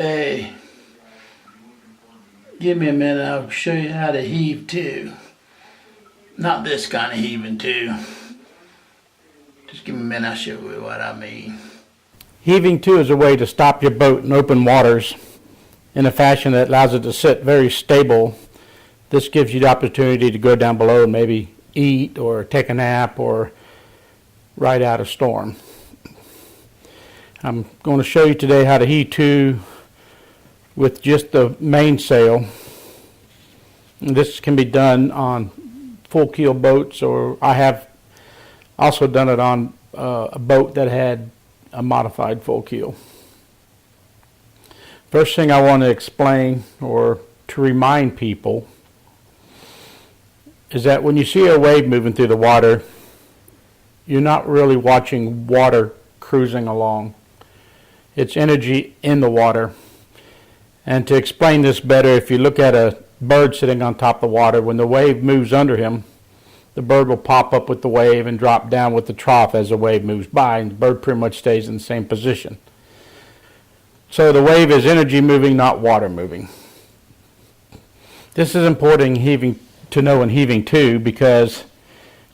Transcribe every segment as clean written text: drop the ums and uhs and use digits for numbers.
Hey, give me a minute, I'll show you how to heave to. Not this kind of heaving to. Just give me a minute, I'll show you what I mean. Heaving to is a way to stop your boat in open waters in a fashion that allows it to sit very stable. This gives you the opportunity to go down below and maybe eat or take a nap or ride out a storm. I'm going to show you today how to heave to with just the mainsail. This can be done on full keel boats, or I have also done it on a boat that had a modified full keel. First thing I want to explain or to remind people is that when you see a wave moving through the water, you're not really watching water cruising along. It's energy in the water. And to explain this better, if you look at a bird sitting on top of the water, when the wave moves under him, the bird will pop up with the wave and drop down with the trough as the wave moves by, and the bird pretty much stays in the same position. So the wave is energy moving, not water moving. This is important to know in heaving to, because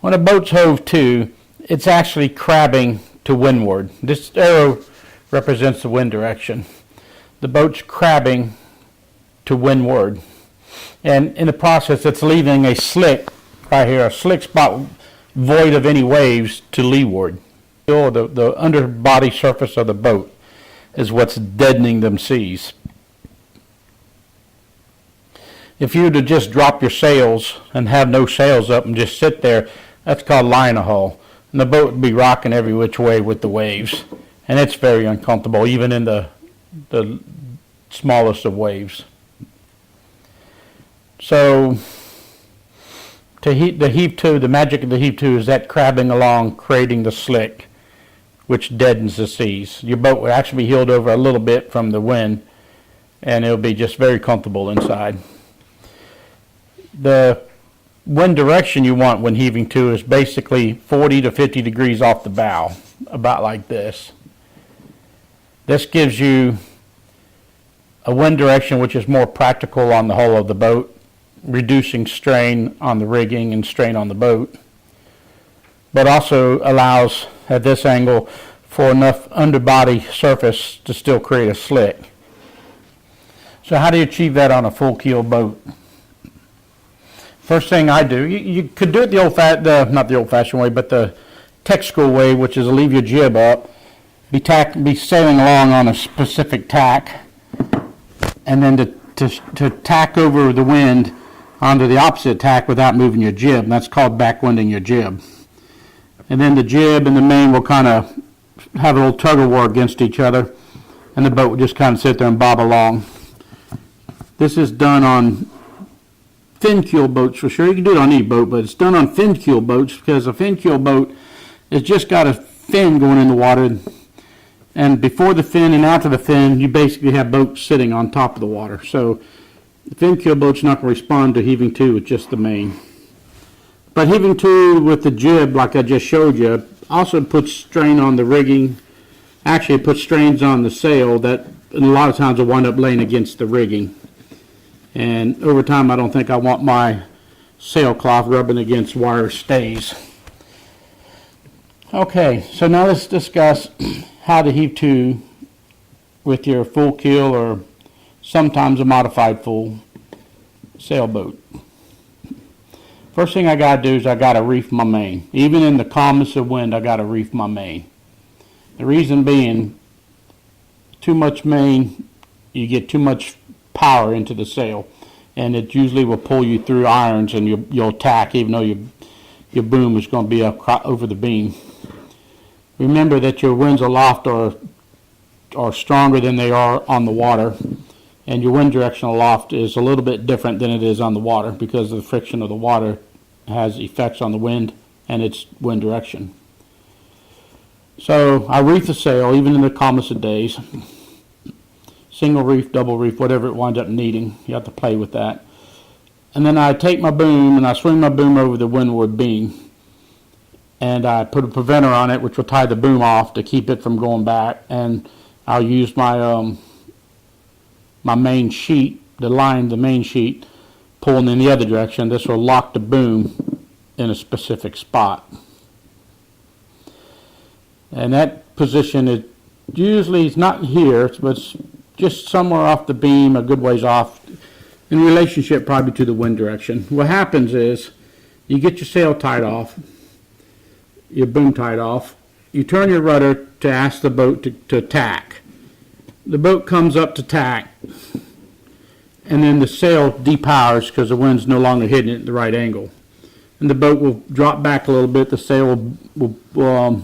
when a boat's hove to, it's actually crabbing to windward. This arrow represents the wind direction. The boat's crabbing to windward, and in the process it's leaving a slick right here, a slick spot void of any waves to leeward. The underbody surface of the boat is what's deadening them seas. If you were to just drop your sails and have no sails up and just sit there, that's called lying a hull, and the boat would be rocking every which way with the waves, and it's very uncomfortable even in the smallest of waves. So the heave to, the magic of the heave to is that crabbing along, creating the slick, which deadens the seas. Your boat will actually be heeled over a little bit from the wind, and it'll be just very comfortable inside. The wind direction you want when heaving to is basically 40 to 50 degrees off the bow, about like this. This gives you a wind direction which is more practical on the hull of the boat, reducing strain on the rigging and strain on the boat, but also allows at this angle for enough underbody surface to still create a slick. So how do you achieve that on a full keel boat? First thing I do, you could do it not the old-fashioned way, but the tech school way, which is to leave your jib up, be sailing along on a specific tack, and then to tack over the wind onto the opposite tack without moving your jib. And that's called backwinding your jib. And then the jib and the main will kind of have a little tug of war against each other, and the boat will just kind of sit there and bob along. This is done on fin keel boats for sure. You can do it on any boat, but it's done on fin keel boats because a fin keel boat has just got a fin going in the water, and before the fin and after the fin, you basically have boats sitting on top of the water. So the fin keel boat's not going to respond to heaving to with just the main. But heaving to with the jib, like I just showed you, also puts strain on the rigging. Actually, it puts strains on the sail that a lot of times will wind up laying against the rigging. And over time, I don't think I want my sailcloth rubbing against wire stays. Okay, so now let's discuss how to heave to with your full keel or sometimes a modified full sailboat. First thing I got to do is I got to reef my main. Even in the calmest of wind, I got to reef my main. The reason being, too much main, you get too much power into the sail, and it usually will pull you through irons, and you'll tack even though your boom is going to be up over the beam. Remember that your winds aloft are stronger than they are on the water, and your wind direction aloft is a little bit different than it is on the water because the friction of the water has effects on the wind and its wind direction. So I reef the sail even in the calmest of days. Single reef, double reef, whatever it winds up needing. You have to play with that. And then I take my boom and I swing my boom over the windward beam. And I put a preventer on it, which will tie the boom off to keep it from going back. And I'll use my my main sheet, the main sheet, pulling in the other direction. This will lock the boom in a specific spot. And that position is usually, it's not here, but it's just somewhere off the beam, a good ways off, in relationship probably to the wind direction. What happens is, you get your sail tied off, your boom tied off, you turn your rudder to ask the boat to tack. The boat comes up to tack, and then the sail depowers because the wind's no longer hitting it at the right angle. And the boat will drop back a little bit, the sail will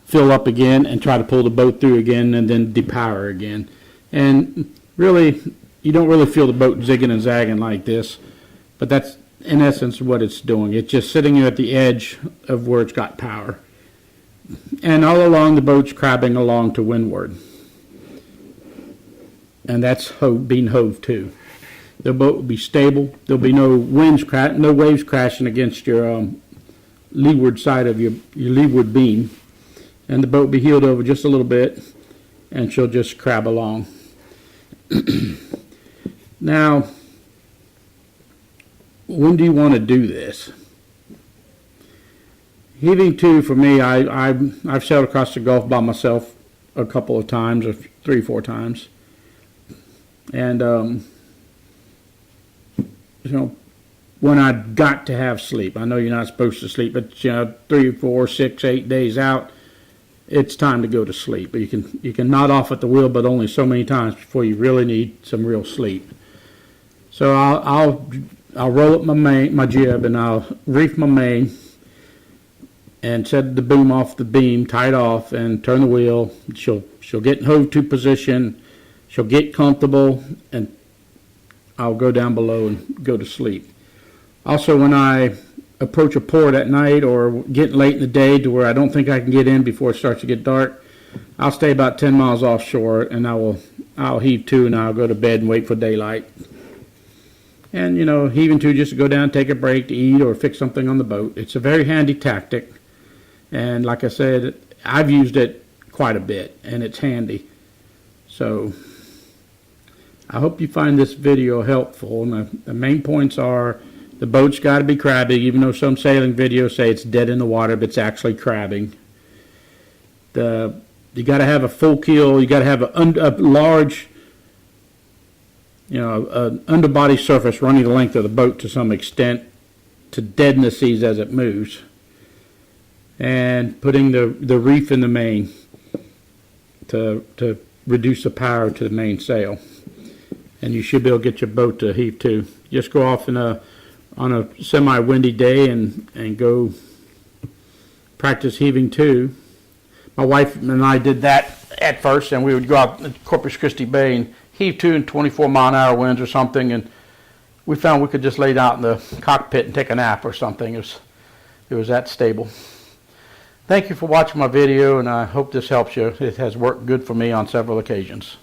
fill up again and try to pull the boat through again, and then depower again. And really, you don't really feel the boat zigging and zagging like this, but that's in essence what it's doing. It's just sitting at the edge of where it's got power. And all along the boat's crabbing along to windward. And that's being hove to. The boat will be stable. There'll be no waves crashing against your leeward side of your leeward beam. And the boat will be heeled over just a little bit, and she'll just crab along. Now, when do you want to do this? Heaving to, for me, I've sailed across the Gulf by myself a couple of times, or 3 or 4 times. And, when I got to have sleep, I know you're not supposed to sleep, but 3, 4, 6, 8 days out, it's time to go to sleep. But you can nod off at the wheel, but only so many times before you really need some real sleep. So I'll roll up my jib, and I'll reef my main and set the boom off the beam, tie it off, and turn the wheel. She'll get in hove to position. She'll get comfortable, and I'll go down below and go to sleep. Also, when I approach a port at night or getting late in the day to where I don't think I can get in before it starts to get dark, I'll stay about 10 miles offshore, and I'll heave to, and I'll go to bed and wait for daylight. And, heaving to just to go down, take a break to eat or fix something on the boat. It's a very handy tactic. And like I said, I've used it quite a bit, and it's handy. So I hope you find this video helpful. And the main points are, the boat's got to be crabbing, even though some sailing videos say it's dead in the water, but it's actually crabbing. You got to have a full keel. You got to have a large, an underbody surface running the length of the boat to some extent to deaden the seas as it moves. And putting the reef in the main to reduce the power to the mainsail. And you should be able to get your boat to heave to. Just go off on a semi-windy day and go practice heaving to. My wife and I did that at first, and we would go out to Corpus Christi Bay and heave to in 24-mile-an-hour winds or something, and we found we could just lay down in the cockpit and take a nap or something. It was that stable. Thank you for watching my video, and I hope this helps you. It has worked good for me on several occasions.